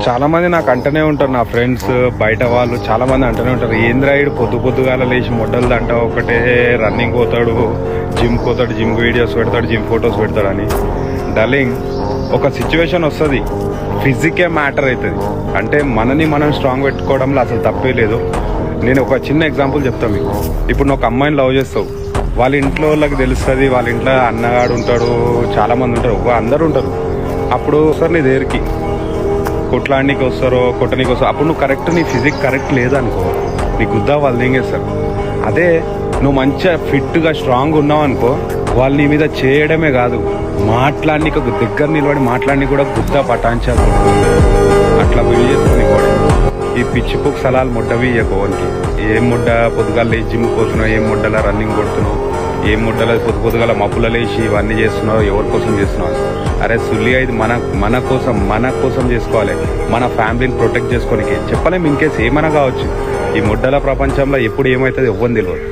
చాలా మంది నాకు అంటనే ఉంటారు, నా ఫ్రెండ్స్ బయట వాళ్ళు చాలా మంది అంటనే ఉంటారు, ఏంద్రాయుడు పొద్దుగాల లేచి మొడ్డలు అంట ఒకటే రన్నింగ్ పోతాడు, జిమ్ పోతాడు, జిమ్ వీడియోస్ పెడతాడు, జిమ్ ఫొటోస్ పెడతాడని. డార్లింగ్, ఒక సిచ్యువేషన్ వస్తుంది, ఫిజికే మ్యాటర్ అవుతుంది. అంటే మనని మనం స్ట్రాంగ్ పెట్టుకోవడంలో అసలు తప్పే లేదు. నేను ఒక చిన్న ఎగ్జాంపుల్ చెప్తాను మీకు. ఇప్పుడు నువ్వు ఒక అమ్మాయిని లవ్ చేస్తావు, వాళ్ళ ఇంట్లో వాళ్ళకి తెలుస్తుంది, వాళ్ళ ఇంట్లో అన్నగాడు ఉంటాడు, చాలా మంది ఉంటారు, అందరు ఉంటారు. అప్పుడు సార్ నీ దగ్గరికి కొట్లాడనీకి వస్తారో కొట్టనీకి వస్తారో, అప్పుడు నువ్వు కరెక్ట్, నీ ఫిజిక్ కరెక్ట్ లేదనుకో, నీ గుద్దా వాళ్ళు దింగేస్తారు. అదే నువ్వు మంచిగా ఫిట్గా స్ట్రాంగ్ ఉన్నావు అనుకో, వాళ్ళు నీ మీద చేయడమే కాదు, మాట్లాడనీకి ఒక దగ్గర నిలబడి మాట్లాడనీకి కూడా గుద్దా పటాంచాలి. అట్లా బిల్డ్ చేసుకుని కూడా ఈ పిచ్చిపోకు సలాలు ముడ్డవి ఇవ్వకోనికి. ఏం ముడ్డ పొద్దుగాల లేచి జిమ్ పోతున్నావు, ఏం ముడ్డలా రన్నింగ్ కొడుతున్నావు, ఏం ముడ్డలా పొద్దుగాల మబ్బుల లేచి ఇవన్నీ చేస్తున్నావు, ఎవరి కోసం చేస్తున్నావు? అరే సుల్లి, ఇది మన కోసం చేసుకోవాలి, మన ఫ్యామిలీని ప్రొటెక్ట్ చేసుకోనికి. చెప్పలేము, ఇన్కేస్ ఏమైనా కావచ్చు. ఈ ముడ్డల ప్రపంచంలో ఎప్పుడు ఏమవుతుంది ఎవ్వని తెలియదు.